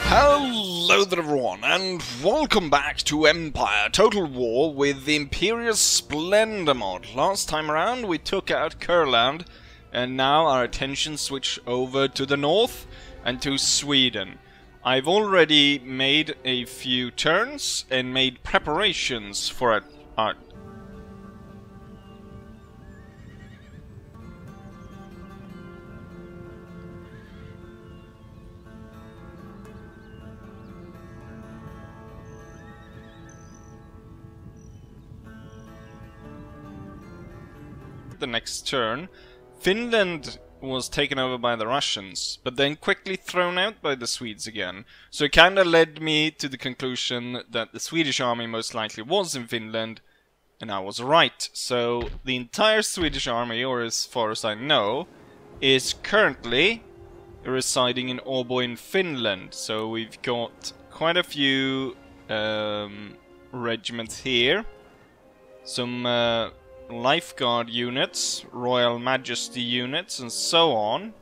Hello there everyone, and welcome back to Empire Total War with the Imperial Splendour mod. Last time around we took out Kurland, and now our attention switched over to the north and to Sweden. I've already made a few turns and made preparations for our the next turn. Finland was taken over by the Russians, but then quickly thrown out by the Swedes again. So it kinda led me to the conclusion that the Swedish army most likely was in Finland, and I was right. So the entire Swedish army, or as far as I know, is currently residing in Åbo in Finland. So we've got quite a few regiments here. Some Lifeguard units, Royal Majesty units, and so on.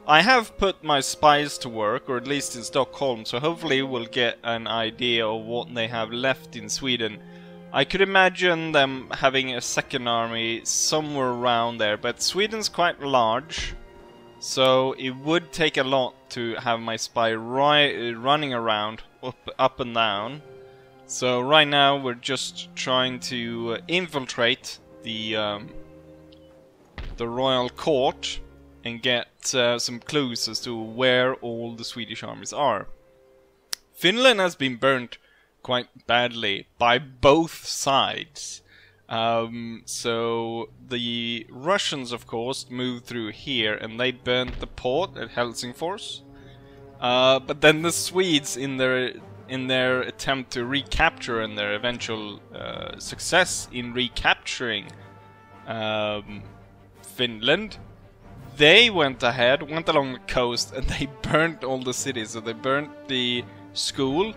I have put my spies to work, or at least in Stockholm, so hopefully we'll get an idea of what they have left in Sweden. I could imagine them having a second army somewhere around there, but Sweden's quite large, so it would take a lot to have my spy running around up and down. So right now we're just trying to infiltrate the royal court and get some clues as to where all the Swedish armies are. Finland has been burnt quite badly by both sides. So the Russians, of course, moved through here and they burnt the port at Helsingfors. But then the Swedes, in their attempt to recapture and their eventual success in recapturing Finland, they went along the coast, and they burnt all the cities. So they burnt the school,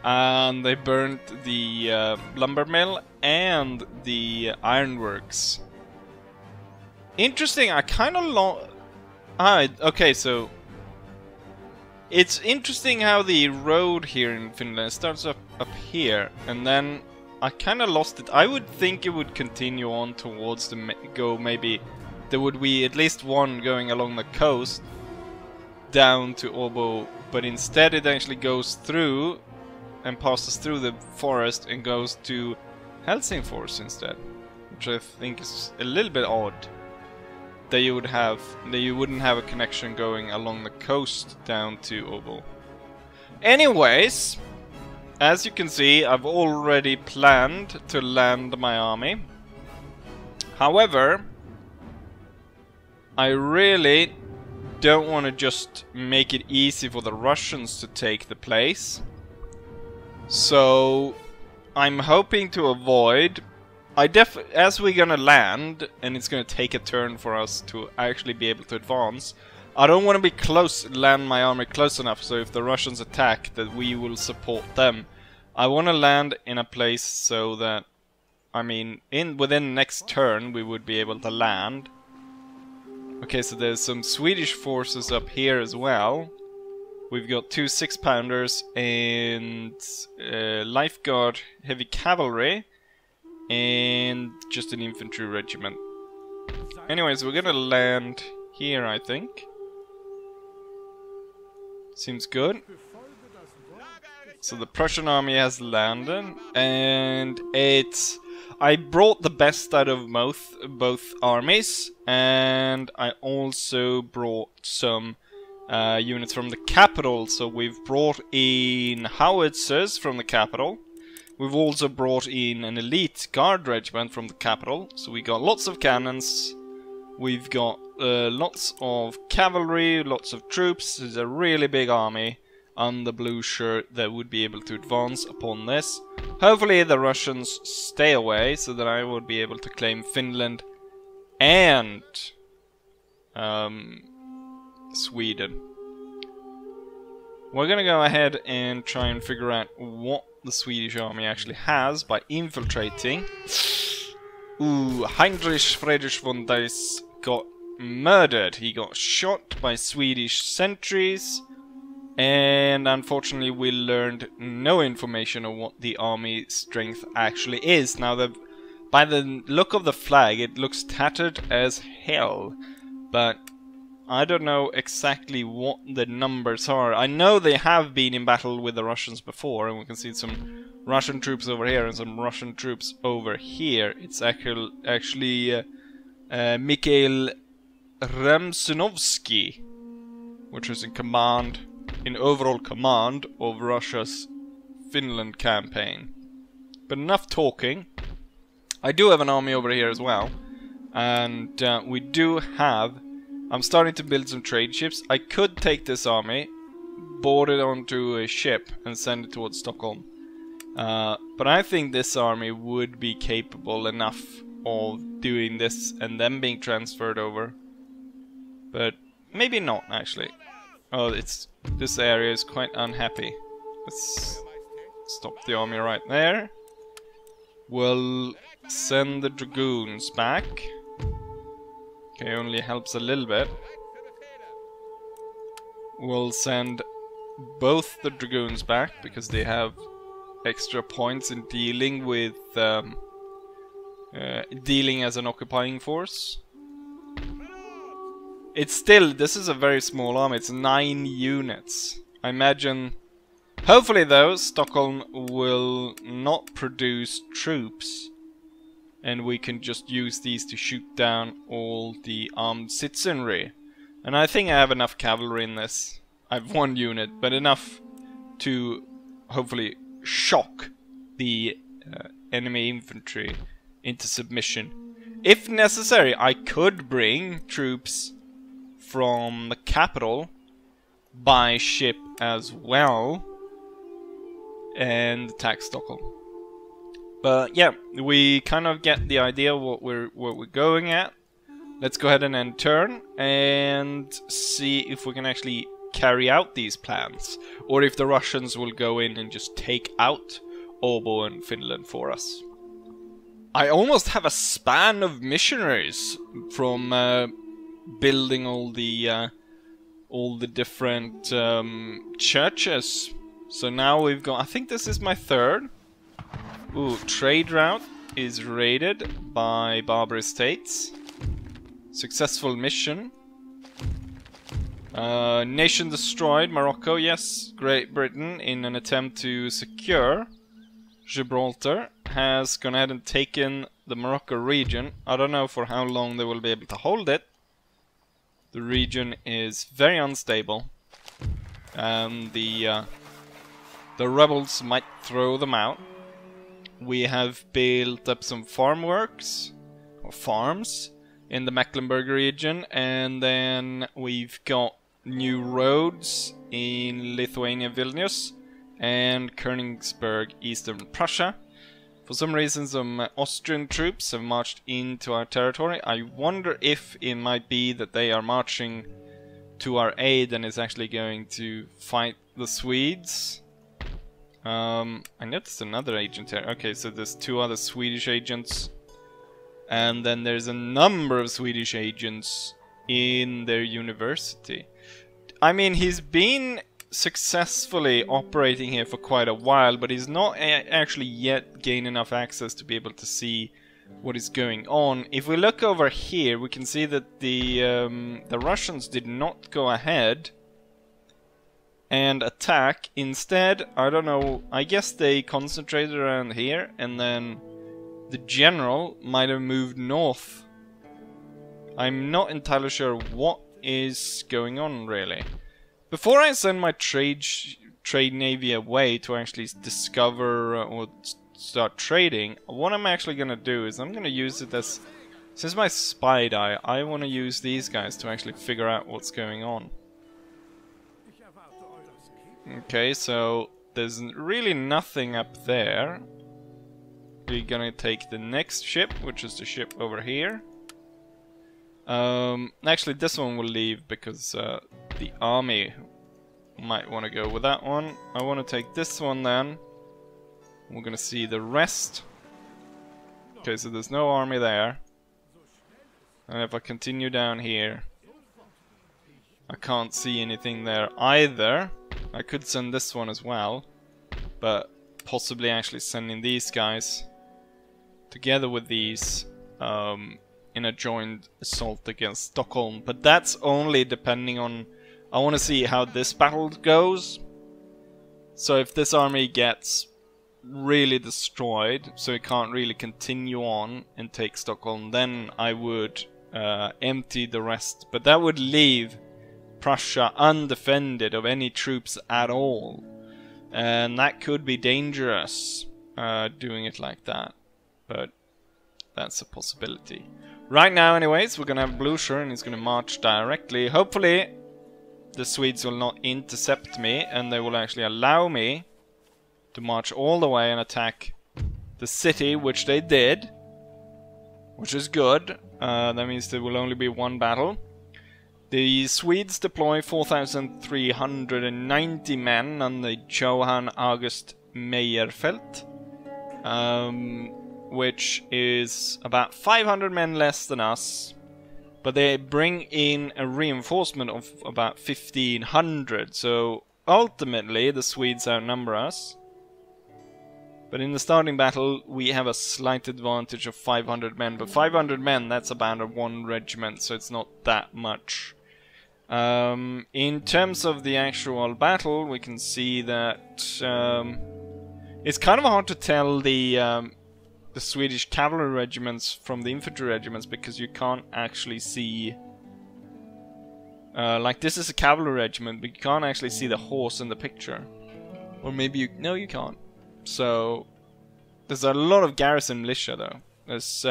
and they burnt the lumber mill and the ironworks. Interesting, I kind of okay, so it's interesting how the road here in Finland starts up here, and then I kind of lost it. I would think it would continue on towards the maybe there would be at least one going along the coast down to Åbo, but instead it actually goes through and passes through the forest and goes to Helsingfors instead, which I think is a little bit odd. That you wouldn't have a connection going along the coast down to Åbo. Anyways, as you can see, I've already planned to land my army. However, I really don't want to just make it easy for the Russians to take the place. So I'm hoping to avoid, as we're gonna land, and it's gonna take a turn for us to actually be able to advance, I don't want to be land my army close enough so if the Russians attack that we will support them. I want to land in a place so that, I mean, within the next turn we would be able to land. Okay, so there's some Swedish forces up here as well. We've got 2 6-pounders and Lifeguard heavy cavalry. And just an infantry regiment. Anyways, we're gonna land here, I think. Seems good. So the Prussian army has landed, and I brought the best out of both armies, and I also brought some units from the capital. So we've brought in howitzers from the capital. We've also brought in an elite guard regiment from the capital, so we got lots of cannons, we've got lots of cavalry, lots of troops. It's a really big army on the blue shirt that would be able to advance upon this. Hopefully the Russians stay away so that I would be able to claim Finland and Sweden. We're gonna go ahead and try and figure out what the Swedish army actually has by infiltrating. Ooh, Heinrich Friedrich von Dice got murdered. He got shot by Swedish sentries. And unfortunately we learned no information on what the army strength actually is. Now, by the look of the flag, it looks tattered as hell, but I don't know exactly what the numbers are. I know they have been in battle with the Russians before, and we can see some Russian troops over here and some Russian troops over here. It's actually Mikhail Remsunovsky, which is in overall command of Russia's Finland campaign. But enough talking. I do have an army over here as well, and we do have... I'm starting to build some trade ships. I could take this army, board it onto a ship, and send it towards Stockholm. But I think this army would be capable enough of doing this and then being transferred over. But maybe not, actually. Oh, this area is quite unhappy. Let's stop the army right there. We'll send the dragoons back. Okay, only helps a little bit. We'll send both the dragoons back because they have extra points in dealing with dealing as an occupying force. It's still, this is a very small army. It's 9 units. I imagine. Hopefully, though, Stockholm will not produce troops, and we can just use these to shoot down all the armed citizenry. And I think I have enough cavalry in this. I have 1 unit, but enough to hopefully shock the enemy infantry into submission. If necessary, I could bring troops from the capital by ship as well and attack Stockholm. But yeah, we kind of get the idea what we're going at. Let's go ahead and end turn and see if we can actually carry out these plans, or if the Russians will go in and just take out Åbo and Finland for us. I almost have a span of missionaries from building all the different churches. So now we've got, I think this is my 3rd. Ooh, trade route is raided by Barbary States. Successful mission. Nation destroyed, Morocco, yes. Great Britain, in an attempt to secure Gibraltar, has gone ahead and taken the Morocco region. I don't know for how long they will be able to hold it. The region is very unstable, and the rebels might throw them out. We have built up some farm works, or farms, in the Mecklenburg region, and then we've got new roads in Lithuania, Vilnius, and Königsberg, eastern Prussia. For some reason, some Austrian troops have marched into our territory. I wonder if it might be that they are marching to our aid and is actually going to fight the Swedes. I noticed another agent here. Okay, so there's 2 other Swedish agents. And then there's a number of Swedish agents in their university. I mean, he's been successfully operating here for quite a while, but he's not actually yet gained enough access to be able to see what is going on. If we look over here, we can see that the Russians did not go ahead and attack. Instead, I don't know, I guess they concentrated around here, and then the general might have moved north. I'm not entirely sure what is going on, really. Before I send my trade navy away to actually discover or start trading, what I'm actually going to do is I'm going to use it as... Since my spy die, I want to use these guys to actually figure out what's going on. Okay, so there's really nothing up there. We're gonna take the next ship, which is the ship over here. Actually, this one will leave because the army might want to go with that one. I want to take this one then. We're gonna see the rest. Okay, so there's no army there. And if I continue down here, I can't see anything there either. I could send this one as well, but possibly actually sending these guys together with these in a joint assault against Stockholm. But that's only depending on... I want to see how this battle goes. So if this army gets really destroyed, so it can't really continue on and take Stockholm, then I would empty the rest. But that would leave Prussia undefended of any troops at all. And that could be dangerous, doing it like that. But that's a possibility. Right now, anyways, we're gonna have Blucher, and he's gonna march directly. Hopefully, the Swedes will not intercept me, and they will actually allow me to march all the way and attack the city, which they did. Which is good. That means there will only be one battle. The Swedes deploy 4,390 men under Johann August Meyerfeldt, which is about 500 men less than us, but they bring in a reinforcement of about 1,500, so ultimately the Swedes outnumber us. But in the starting battle we have a slight advantage of 500 men, but 500 men, that's about a 1 regiment, so it's not that much. In terms of the actual battle, we can see that it's kind of hard to tell the Swedish cavalry regiments from the infantry regiments, because you can't actually see... like, this is a cavalry regiment, but you can't actually see the horse in the picture. Or maybe you... no, you can't. So, there's a lot of garrison militia, though. There's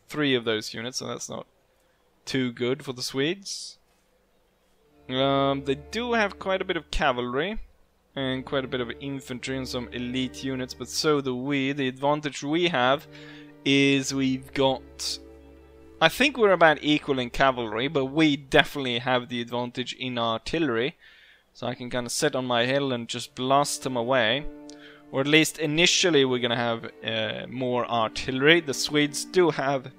3 of those units, so that's not too good for the Swedes. They do have quite a bit of cavalry and quite a bit of infantry and some elite units, but so do we. The advantage we have is we've got... I think we're about equal in cavalry, but we definitely have the advantage in artillery. So I can kind of sit on my hill and just blast them away. Or at least initially we're going to have more artillery. The Swedes do have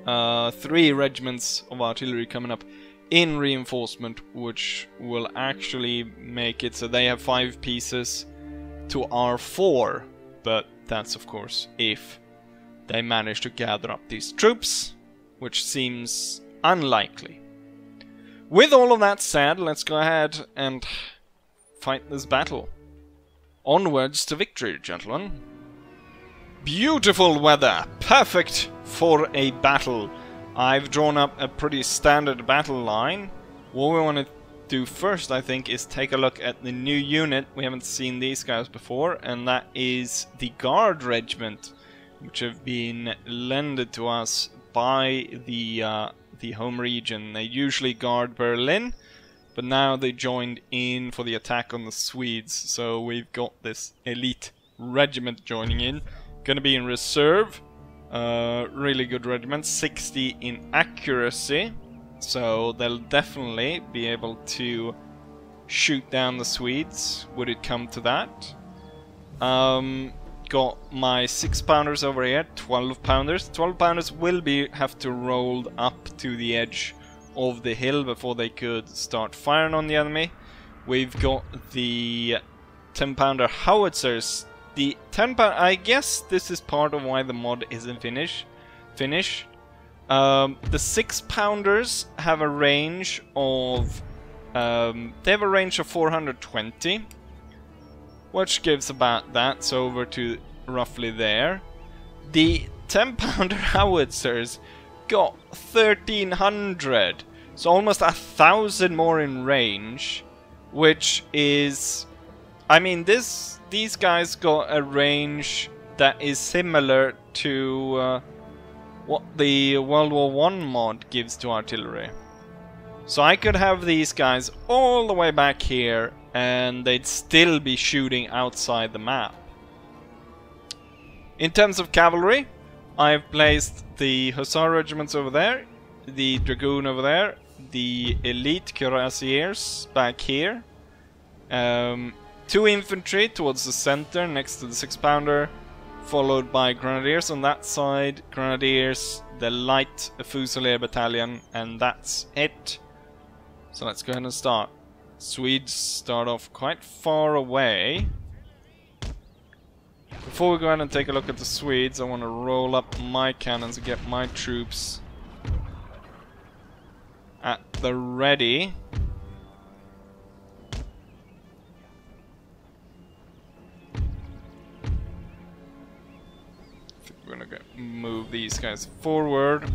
3 regiments of artillery coming up in reinforcement, which will actually make it so they have 5 pieces to our 4. But that's of course if they manage to gather up these troops, which seems unlikely. With all of that said, let's go ahead and fight this battle. Onwards to victory, gentlemen. Beautiful weather, perfect for a battle. I've drawn up a pretty standard battle line. What we want to do first, I think, is take a look at the new unit. We haven't seen these guys before, and that is the Guard Regiment, which have been lended to us by the home region. They usually guard Berlin, but now they joined in for the attack on the Swedes. So we've got this elite regiment joining in. Gonna be in reserve. Really good regiment, 60 in accuracy, so they'll definitely be able to shoot down the Swedes, would it come to that. Got my 6-pounders over here, 12-pounders. 12-pounders will have to roll up to the edge of the hill before they could start firing on the enemy. We've got the 10-pounder howitzers. The 10-pounder, I guess this is part of why the mod isn't finished. The 6-pounders have a range of... they have a range of 420, which gives about that, so over to roughly there. The 10-pounder howitzers got 1,300, so almost 1,000 more in range, which is... I mean, these guys got a range that is similar to what the World War I mod gives to artillery. So I could have these guys all the way back here and they'd still be shooting outside the map. In terms of cavalry, I've placed the Hussar regiments over there, the Dragoon over there, the elite cuirassiers back here, 2 infantry towards the center next to the 6-pounder, followed by grenadiers on that side, grenadiers, the light fusilier battalion, and that's it. So let's go ahead and start. Swedes start off quite far away. Before we go ahead and take a look at the Swedes, I want to roll up my cannons and get my troops at the ready. I think we're gonna move these guys forward.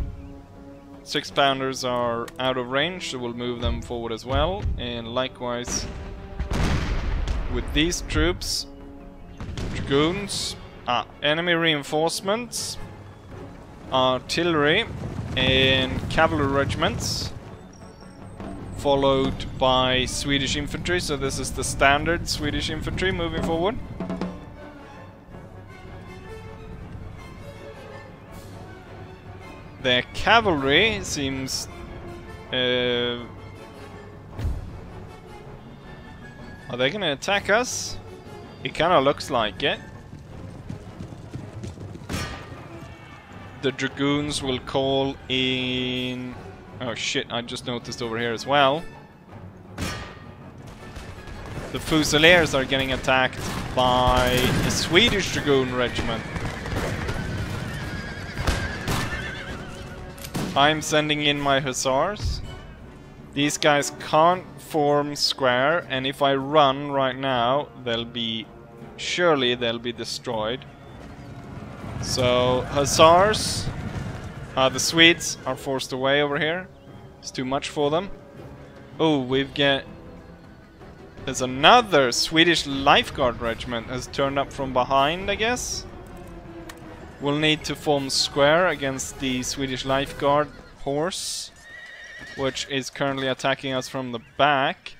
6-pounders are out of range, so we'll move them forward as well. And likewise with these troops, dragoons, enemy reinforcements, artillery, and cavalry regiments, followed by Swedish infantry. So this is the standard Swedish infantry moving forward. Their cavalry seems... are they gonna attack us? It kinda looks like it. The dragoons will call in... Oh shit, I just noticed over here as well. The Fusiliers are getting attacked by a Swedish dragoon regiment. I'm sending in my hussars. These guys can't form square, and if I run right now, surely they'll be destroyed. So hussars, the Swedes are forced away over here. It's too much for them. Oh, there's another Swedish lifeguard regiment has turned up from behind, I guess. We'll need to form square against the Swedish lifeguard horse, which is currently attacking us from the back.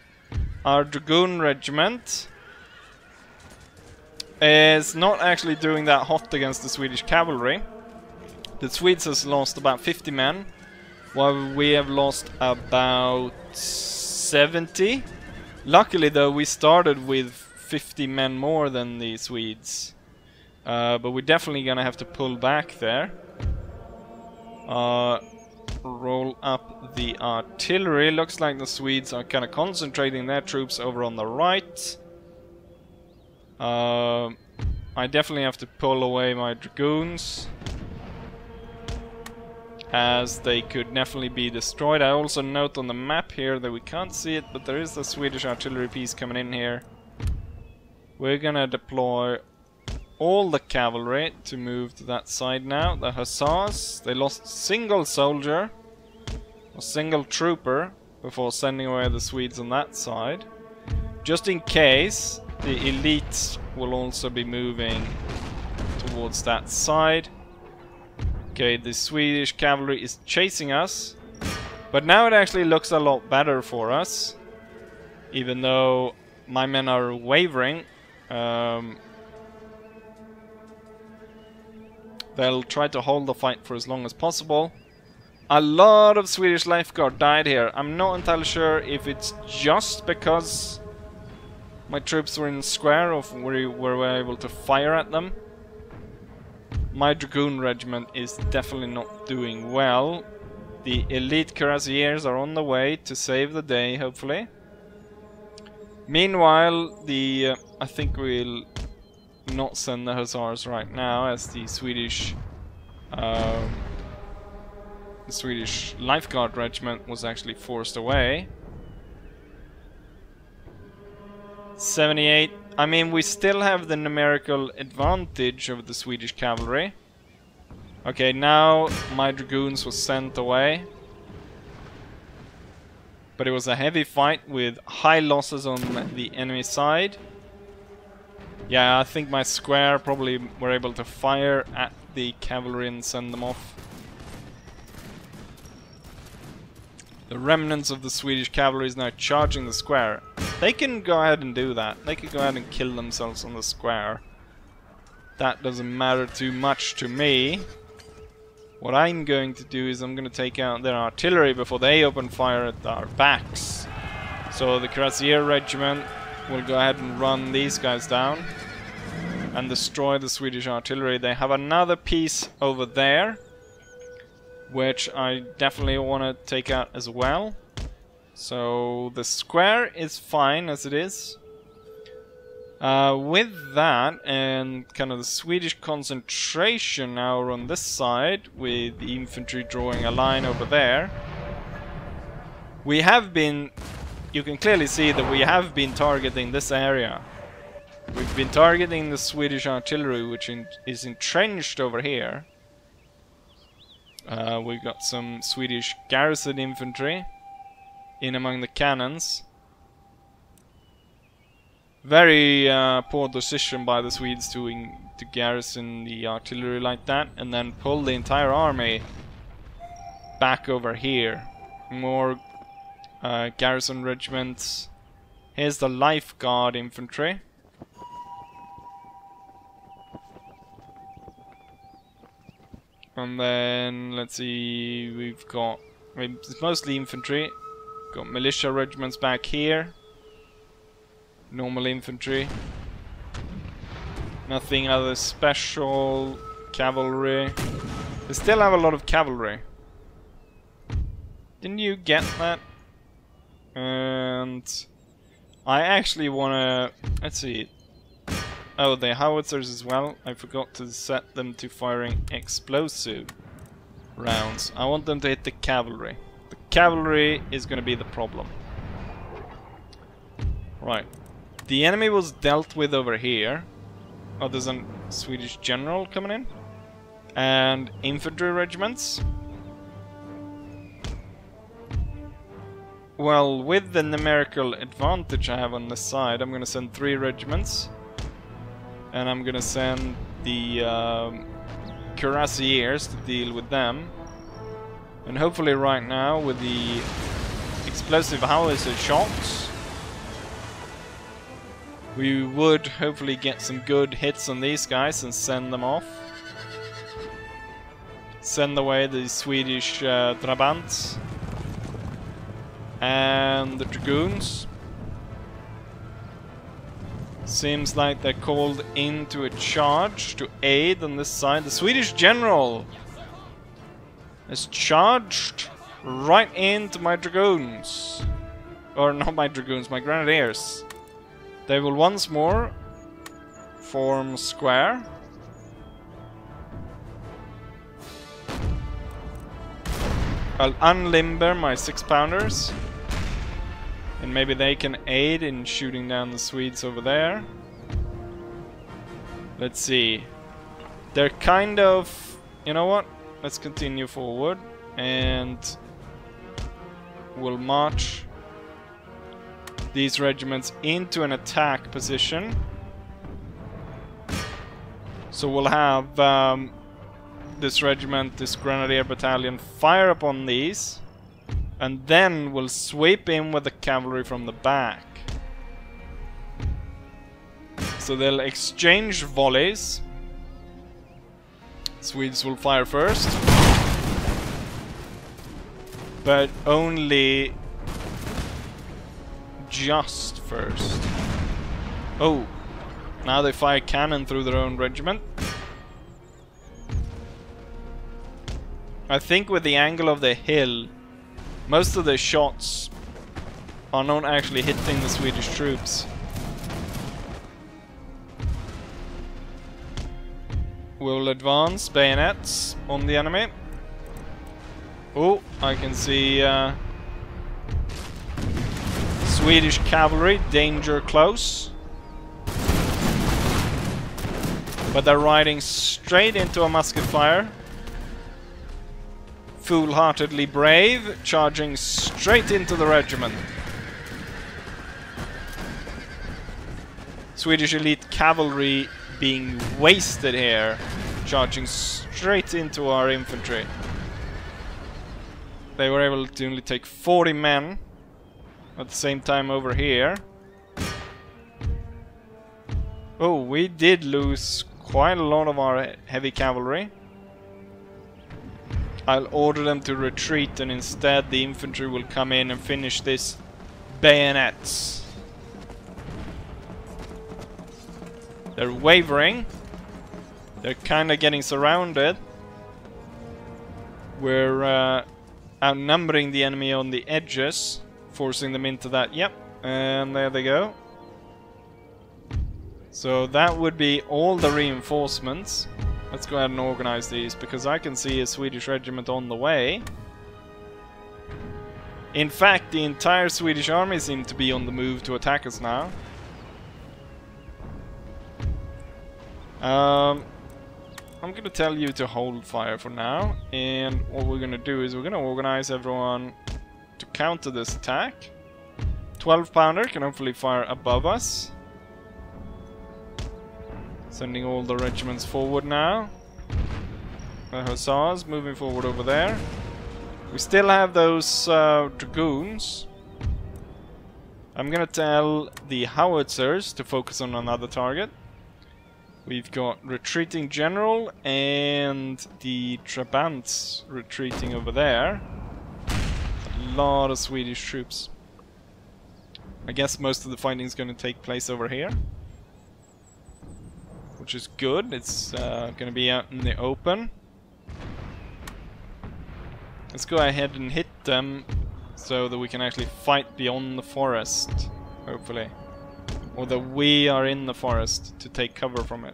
Our dragoon regiment is not actually doing that hot against the Swedish cavalry. The Swedes has lost about 50 men, while we have lost about 70. Luckily though, we started with 50 men more than the Swedes. But we're definitely gonna have to pull back there. Roll up the artillery. Looks like the Swedes are kind of concentrating their troops over on the right. I definitely have to pull away my dragoons, as they could definitely be destroyed. I also note on the map here that we can't see it, but there is a Swedish artillery piece coming in here. We're gonna deploy all the cavalry to move to that side now. The hussars, they lost single soldier, a single trooper, before sending away the Swedes on that side. Just in case, the elites will also be moving towards that side. Okay, the Swedish cavalry is chasing us, but now it actually looks a lot better for us, even though my men are wavering. They'll try to hold the fight for as long as possible. A lot of Swedish lifeguard died here. I'm not entirely sure if it's just because my troops were in square or if we were able to fire at them. My dragoon regiment is definitely not doing well. The elite cuirassiers are on the way to save the day, hopefully. Meanwhile, I think we'll not send the hussars right now, as the Swedish lifeguard regiment was actually forced away. 78. I mean, we still have the numerical advantage of the Swedish cavalry. Okay, now my dragoons was sent away, but it was a heavy fight with high losses on the enemy side. Yeah, I think my square probably were able to fire at the cavalry and send them off. The remnants of the Swedish cavalry is now charging the square. They can go ahead and do that. They can go ahead and kill themselves on the square. That doesn't matter too much to me. What I'm going to do is I'm going to take out their artillery before they open fire at our backs. So the Cuirassier regiment will go ahead and run these guys down and destroy the Swedish artillery. They have another piece over there, which I definitely want to take out as well. So the square is fine as it is. With that and kind of the Swedish concentration now on this side, with the infantry drawing a line over there, we have been, you can clearly see that we have been targeting this area. We've been targeting the Swedish artillery, which is entrenched over here. We've got some Swedish garrison infantry in among the cannons. Very poor decision by the Swedes to garrison the artillery like that, and then pull the entire army back over here. More garrison regiments. Here's the Life Guard infantry. And then, let's see, we've got, it's mostly infantry. Got militia regiments back here. Normal infantry. Nothing other special. Cavalry. They still have a lot of cavalry. Didn't you get that? And I actually wanna, let's see. Oh, the howitzers as well. I forgot to set them to firing explosive rounds. I want them to hit the cavalry. The cavalry is gonna be the problem. Right. The enemy was dealt with over here. Oh, there's a Swedish general coming in. And infantry regiments. Well, with the numerical advantage I have on this side, I'm gonna send 3 regiments. And I'm gonna send the cuirassiers to deal with them. And hopefully right now, with the explosive howitzer shots, we would hopefully get some good hits on these guys and send them off. Send away the Swedish Trabants and the Dragoons. Seems like they're called into a charge to aid on this side. The Swedish general has charged right into my Dragoons. Or not my Dragoons, my Grenadiers. They will once more form square. I'll unlimber my 6-pounders. And maybe they can aid in shooting down the Swedes over there. Let's see. They're kind of... You know what? Let's continue forward. And we'll march these regiments into an attack position. So we'll have this regiment, this Grenadier battalion, fire upon these. And then we'll sweep in with the cavalry from the back. So they'll exchange volleys. Swedes will fire first. But only just first. Oh, now they fire cannon through their own regiment. I think with the angle of the hill, most of the shots are not actually hitting the Swedish troops. We'll advance bayonets on the enemy. Oh, I can see Swedish cavalry, danger close. But they're riding straight into a musket fire. Foolheartedly brave, charging straight into the regiment. Swedish elite cavalry being wasted here, charging straight into our infantry. They were able to only take 40 men at the same time over here. Oh, we did lose quite a lot of our heavy cavalry. I'll order them to retreat, and instead the infantry will come in and finish this bayonets. They're wavering. They're kind of getting surrounded. We're outnumbering the enemy on the edges. forcing them into that. Yep, and there they go. So that would be all the reinforcements. Let's go ahead and organize these, because I can see a Swedish regiment on the way. In fact, the entire Swedish army seems to be on the move to attack us now. I'm going to tell you to hold fire for now, and what we're going to do is we're going to organize everyone to counter this attack. 12-pounder can hopefully fire above us. Sending all the regiments forward now. The hussars moving forward over there. We still have those dragoons. I'm gonna tell the howitzers to focus on another target. We've got retreating general and the Trabants retreating over there. A lot of Swedish troops. I guess most of the fighting is going to take place over here, which is good. It's going to be out in the open. Let's go ahead and hit them so that we can actually fight beyond the forest, hopefully. Or that we are in the forest to take cover from it.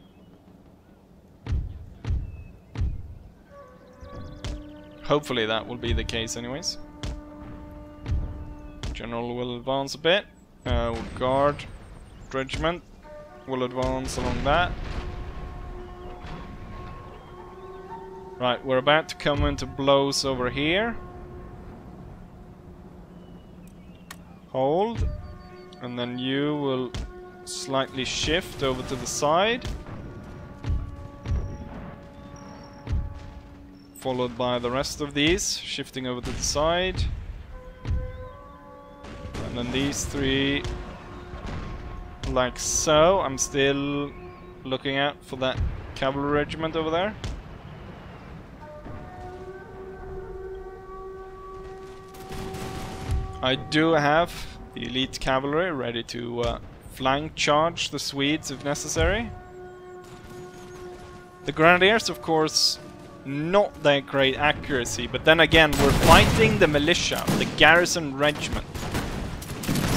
Hopefully that will be the case anyways. General will advance a bit. Guard regiment will advance along that. Right, we're about to come into blows over here. Hold. And then you will slightly shift over to the side. Followed by the rest of these, shifting over to the side. And then these three, like so. I'm still looking out for that cavalry regiment over there. I do have the elite cavalry ready to flank charge the Swedes if necessary. The grenadiers, of course, not that great accuracy, but then again, we're fighting the militia, the garrison regiment.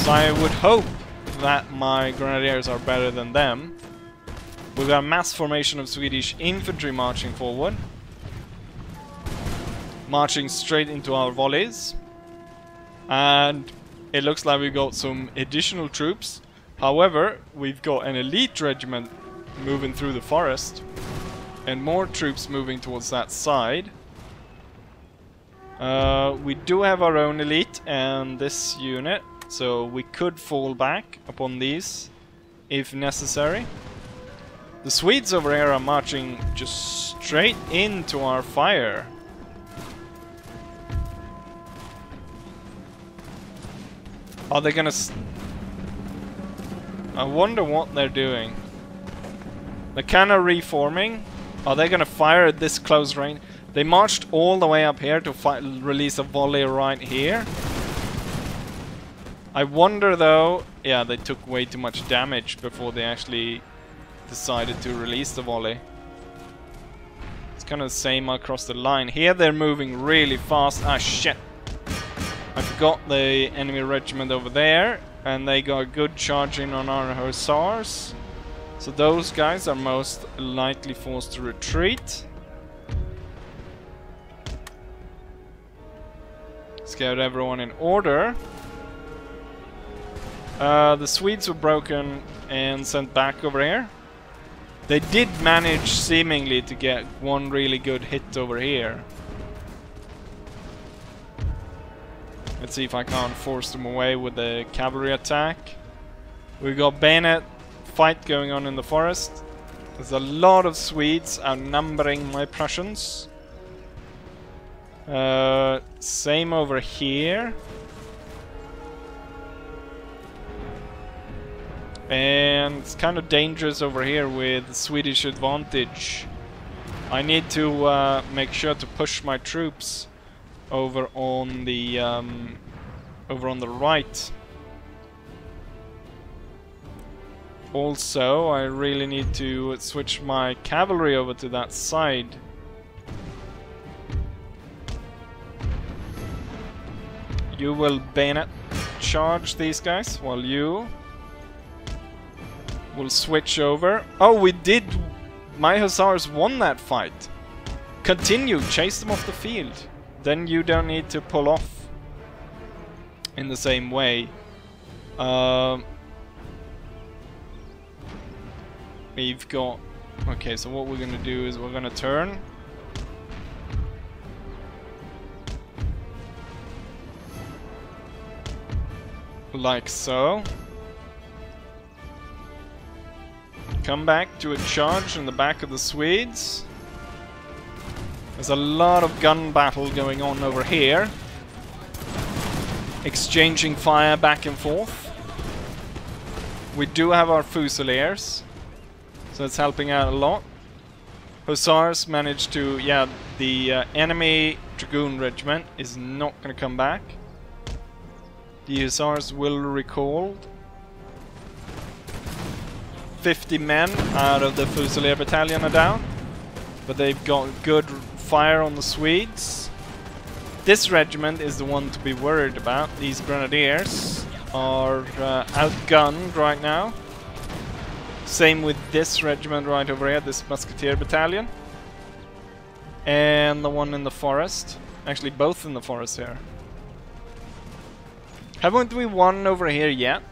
So I would hope that my grenadiers are better than them. We've got a mass formation of Swedish infantry marching forward. Marching straight into our volleys. And it looks like we've got some additional troops. However, we've got an elite regiment moving through the forest. And more troops moving towards that side. We do have our own elite and this unit, so we could fall back upon these if necessary. The Swedes over here are marching just straight into our fire. Are they gonna... I wonder what they're doing. They're kinda reforming. Are they gonna fire at this close range? They marched all the way up here to release a volley right here. I wonder though... Yeah, they took way too much damage before they actually decided to release the volley. It's kind of the same across the line. Here they're moving really fast. Ah, shit. I forgot the enemy regiment over there. And they got a good charge in on our hussars. So those guys are most likely forced to retreat. Let's get everyone in order. The Swedes were broken and sent back over here. They did manage seemingly to get one really good hit over here. Let's see if I can't force them away with the cavalry attack. We got bayonet fight going on in the forest. There's a lot of Swedes outnumbering my Prussians. Same over here. And it's kind of dangerous over here with the Swedish advantage. I need to make sure to push my troops over on the right. Also, I really need to switch my cavalry over to that side. You will bayonet charge these guys while you will switch over. Oh, we did! My hussars won that fight. Continue, chase them off the field. Then you don't need to pull off in the same way. We've got... Okay, so what we're gonna do is we're gonna turn. Like so. Come back to a charge in the back of the Swedes. There's a lot of gun battle going on over here. Exchanging fire back and forth. We do have our Fusiliers, so it's helping out a lot. Hussars managed to... Yeah, the enemy Dragoon Regiment is not going to come back. The Hussars will recall. 50 men out of the Fusilier Battalion are down. But they've got good fire on the Swedes. This regiment is the one to be worried about. These Grenadiers are outgunned right now. Same with this regiment right over here, this Musketeer Battalion. And the one in the forest. Actually, both in the forest here. Haven't we won over here yet?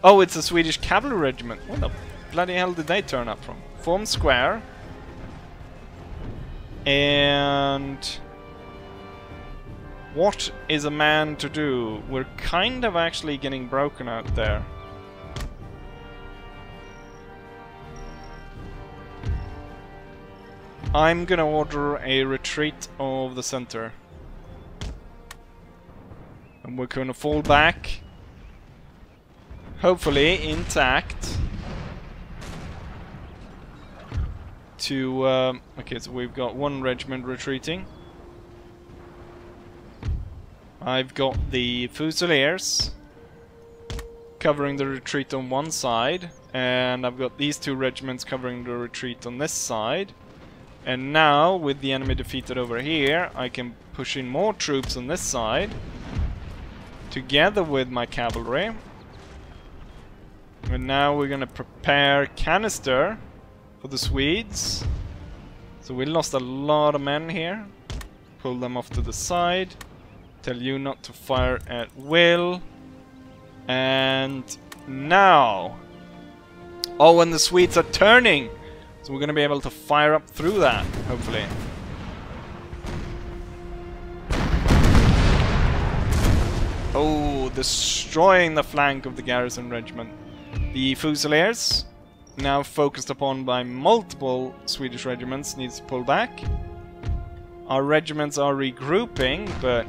Oh, it's a Swedish cavalry regiment. Where the bloody hell did they turn up from? Form square. And... what is a man to do? We're kind of actually getting broken out there. I'm gonna order a retreat of the center. And we're gonna fall back. Hopefully intact. To, okay, so we've got one regiment retreating. I've got the Fusiliers covering the retreat on one side, and I've got these two regiments covering the retreat on this side. And now, with the enemy defeated over here, I can push in more troops on this side, together with my cavalry. And now we're gonna prepare canister for the Swedes. So we lost a lot of men here. Pull them off to the side. Tell you not to fire at will. And now... oh, and the Swedes are turning! So we're gonna be able to fire up through that, hopefully. Oh, destroying the flank of the garrison regiment. The Fusiliers, now focused upon by multiple Swedish regiments, needs to pull back. Our regiments are regrouping, but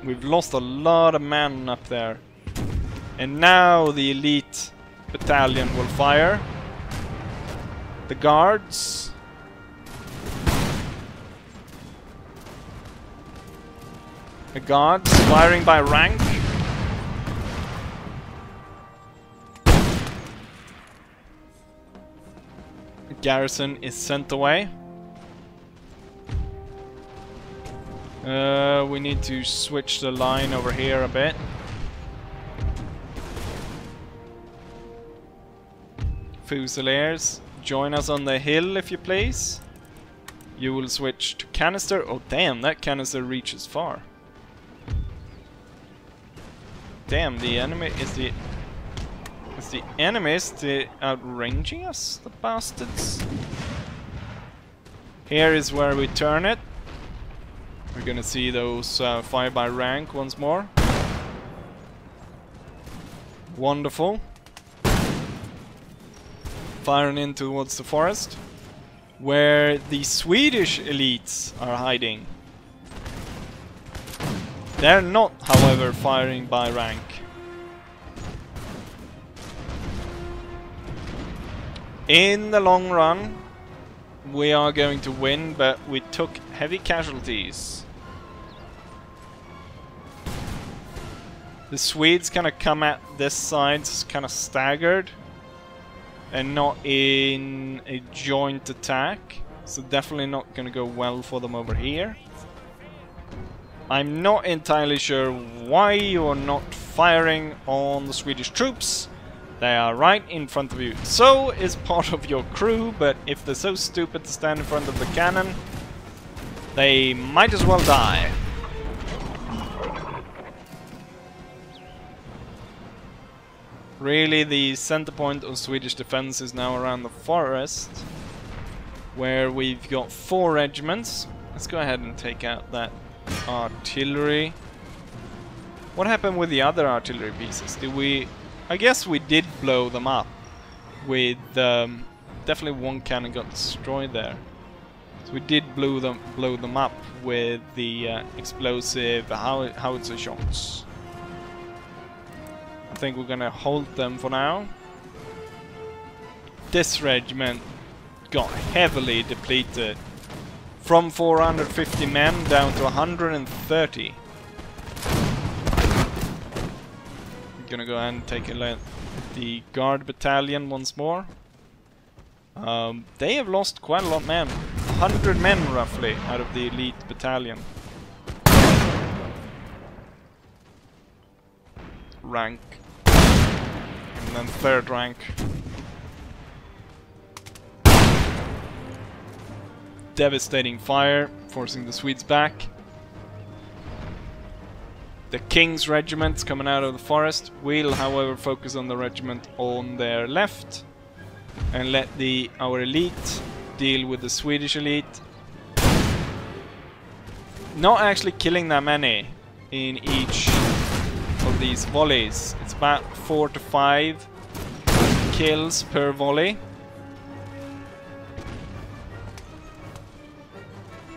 we've lost a lot of men up there. And now the elite battalion will fire. The guards. The guards firing by rank. The garrison is sent away. We need to switch the line over here a bit. Fusiliers, join us on the hill if you please. You will switch to canister. Oh damn, that canister reaches far. Damn, the enemy is the... is the enemies outranging us, the bastards. Here is where we turn it. We're gonna see those fire by rank once more. Wonderful. Firing in towards the forest, where the Swedish elites are hiding. They're not, however, firing by rank. In the long run, we are going to win, but we took heavy casualties. The Swedes kind of come at this side kind of staggered and not in a joint attack, so definitely not going to go well for them over here. I'm not entirely sure why you're not firing on the Swedish troops. They are right in front of you. So is part of your crew, but if they're so stupid to stand in front of the cannon, they might as well die. Really, the center point of Swedish defense is now around the forest, where we've got 4 regiments. Let's go ahead and take out that artillery. What happened with the other artillery pieces? Did we... I guess we did blow them up with... definitely one cannon got destroyed there. So we did blow them up with the explosive howitzer shots. I think we're gonna hold them for now. This regiment got heavily depleted. From 450 men down to 130. I'm gonna go ahead and take a look at the guard battalion once more. They have lost quite a lot of men. 100 men roughly out of the elite battalion. Rank. And then 3rd rank. Devastating fire, forcing the Swedes back. The King's regiments coming out of the forest will, however, focus on the regiment on their left and let our elite deal with the Swedish elite. Not actually killing that many in each of these volleys. It's about 4 to 5 kills per volley.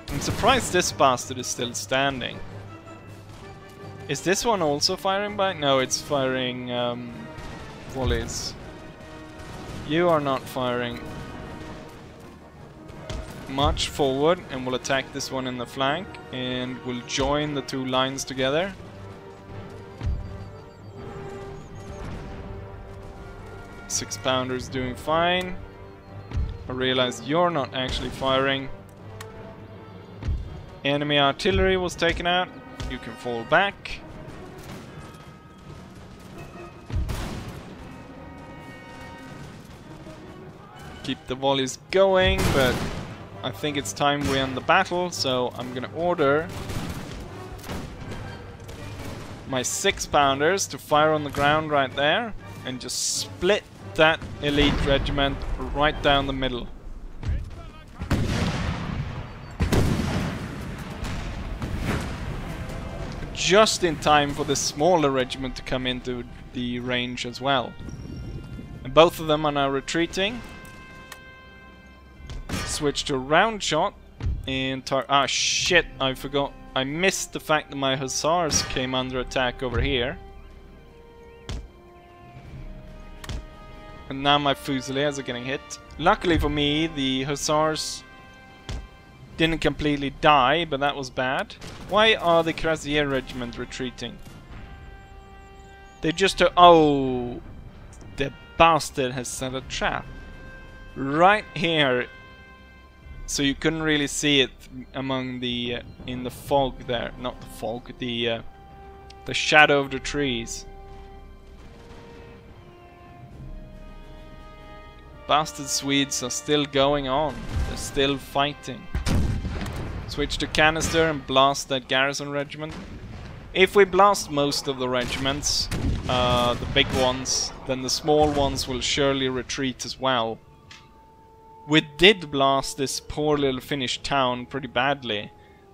I'm surprised this bastard is still standing. Is this one also firing back? No, it's firing volleys. You are not firing much forward, and we'll attack this one in the flank, and we'll join the 2 lines together. Six-pounder's doing fine. I realize you're not actually firing. Enemy artillery was taken out. You can fall back. Keep the volleys going, but I think it's time we end the battle, so I'm gonna order my 6-pounders to fire on the ground right there and just split that elite regiment right down the middle. Just in time for the smaller regiment to come into the range as well. And both of them are now retreating. Switch to round shot and ah shit, I forgot. I missed the fact that my hussars came under attack over here. And now my fusiliers are getting hit. Luckily for me, the hussars didn't completely die, but that was bad. Why are the Cuirassier regiment retreating? They just... oh! The bastard has set a trap. Right here. So you couldn't really see it among the... in the fog there. Not the fog, the shadow of the trees. Bastard Swedes are still going on. They're still fighting. Switch to canister and blast that garrison regiment. If we blast most of the regiments, the big ones, then the small ones will surely retreat as well. We did blast this poor little Finnish town pretty badly.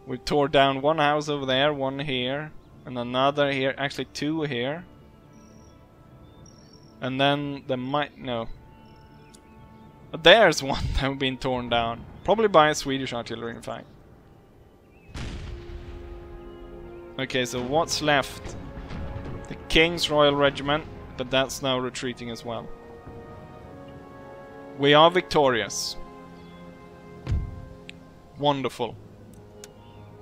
We tore down one house over there, one here, and another here, actually 2 here. And then there might... no. But there's one that has been torn down. Probably by a Swedish artillery, in fact. Okay, so what's left? The King's Royal Regiment, but that's now retreating as well. We are victorious. Wonderful.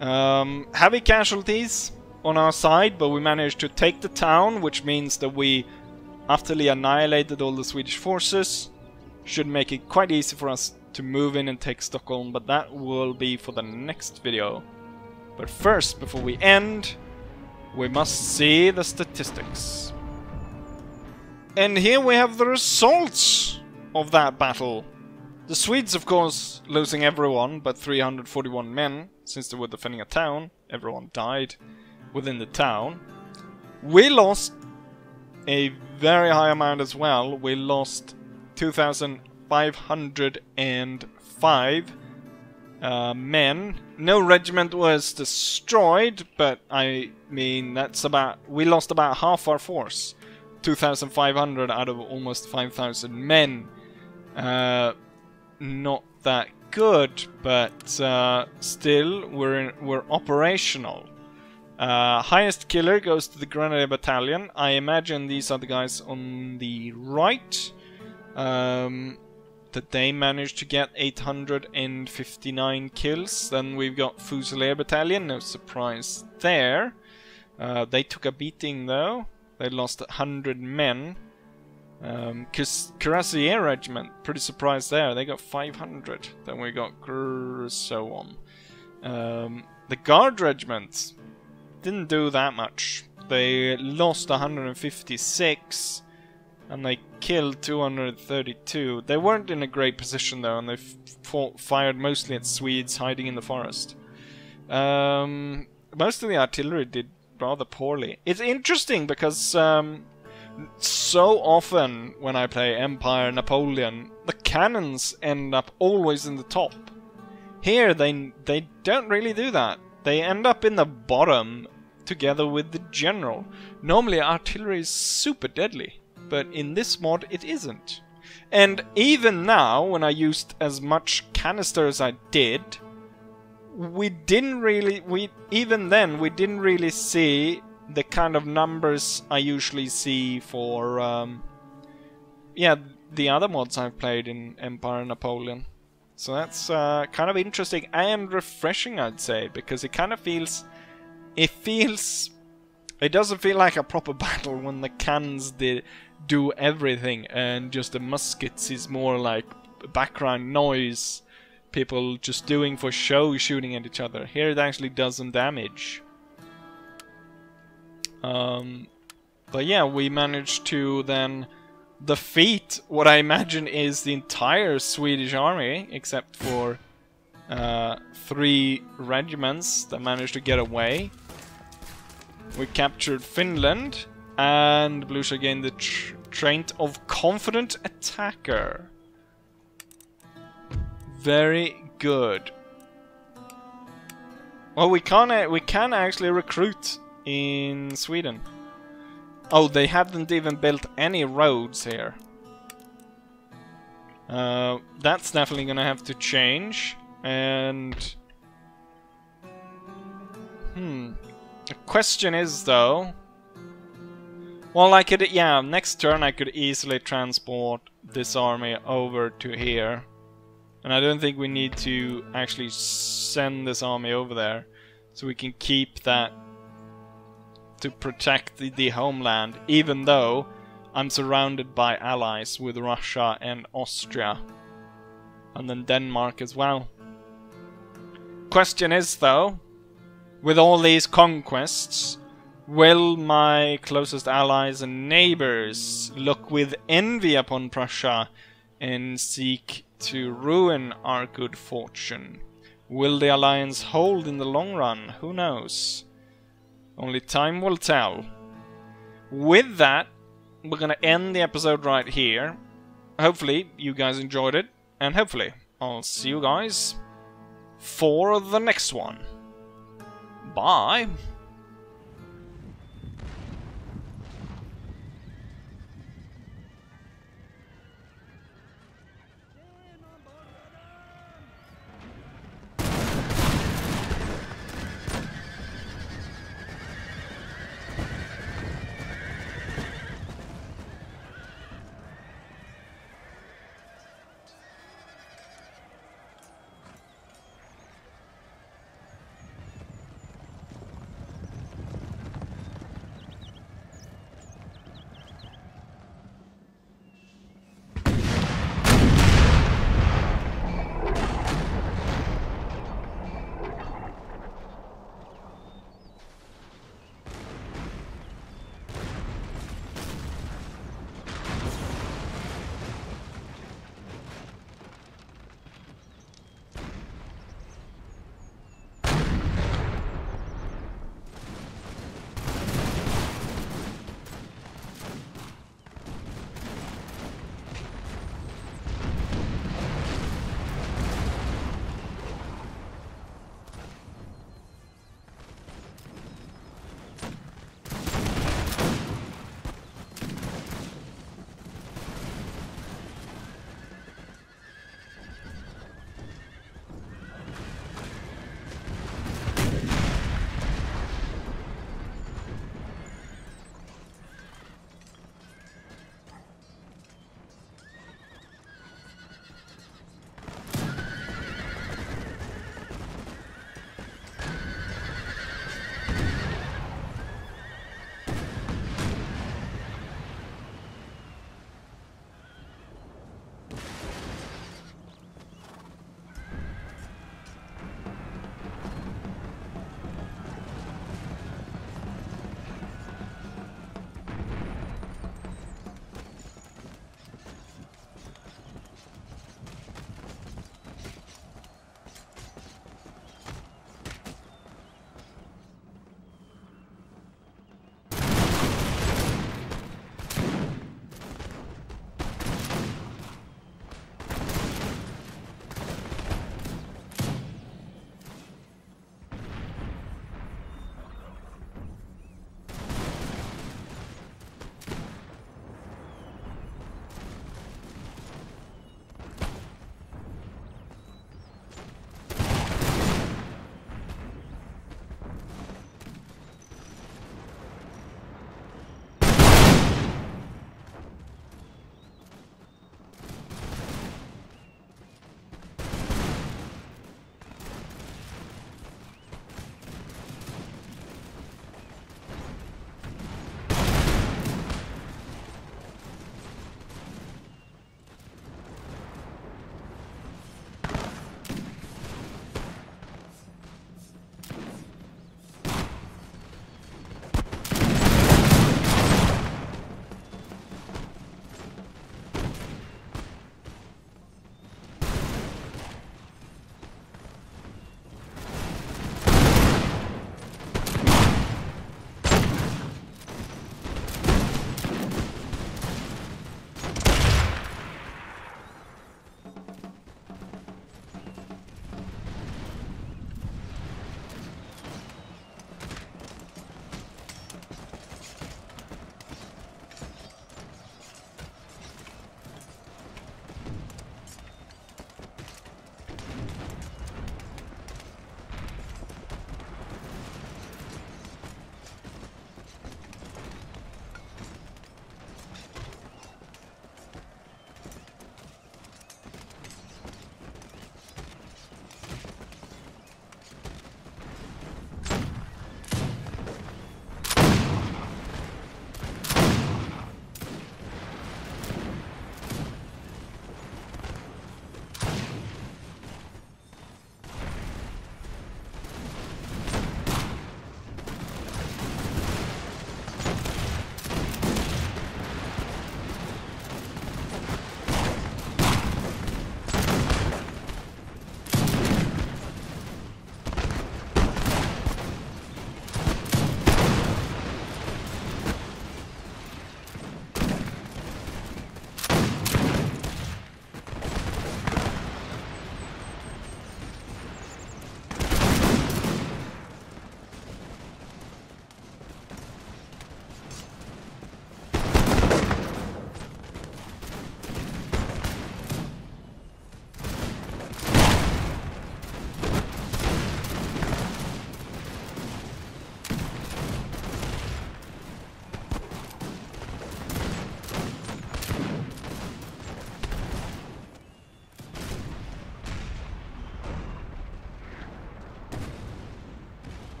Heavy casualties on our side, but we managed to take the town, which means that we utterly annihilated all the Swedish forces. Should make it quite easy for us to move in and take Stockholm, but that will be for the next video. But first, before we end, we must see the statistics. And here we have the results of that battle. The Swedes, of course, losing everyone but 341 men, since they were defending a town. Everyone died within the town. We lost a very high amount as well. We lost 2,505 men. No regiment was destroyed, but I mean that's about, we lost about half our force. 2,500 out of almost 5,000 men. Not that good, but still we're operational. Highest killer goes to the Grenadier Battalion. I imagine these are the guys on the right. That they managed to get 859 kills. Then we've got Fusilier Battalion, no surprise there. They took a beating though. They lost 100 men. Cuirassier Regiment, pretty surprised there. They got 500. Then we got so on. The Guard Regiment didn't do that much. They lost 156 and they killed 232. They weren't in a great position though, and they fired mostly at Swedes hiding in the forest. Most of the artillery did rather poorly. It's interesting because so often when I play Empire, Napoleon, the cannons end up always in the top. Here they don't really do that. They end up in the bottom together with the general. Normally artillery is super deadly, but in this mod it isn't. And even now, when I used as much canister as I did, even then we didn't really see the kind of numbers I usually see for yeah, the other mods I've played in Empire and Napoleon. So that's kind of interesting and refreshing, I'd say, because it kind of feels, it doesn't feel like a proper battle when the cannons do everything and just the muskets is more like background noise, people just doing for show, shooting at each other. Here it actually does some damage. But yeah, we managed to then defeat what I imagine is the entire Swedish army, except for 3 regiments that managed to get away. We captured Finland, and Blucher gained the trait of Confident Attacker. Very good. Well, we can actually recruit in Sweden. Oh, they haven't even built any roads here. That's definitely gonna have to change. And the question is though, well, I could, yeah, next turn I could easily transport this army over to here. And I don't think we need to actually send this army over there, so we can keep that to protect the homeland, even though I'm surrounded by allies with Russia and Austria, and then Denmark as well. Question is though, with all these conquests, will my closest allies and neighbors look with envy upon Prussia and seek to ruin our good fortune? Will the alliance hold in the long run? Who knows? Only time will tell. With that, we're gonna end the episode right here. Hopefully you guys enjoyed it, and hopefully I'll see you guys for the next one. Bye!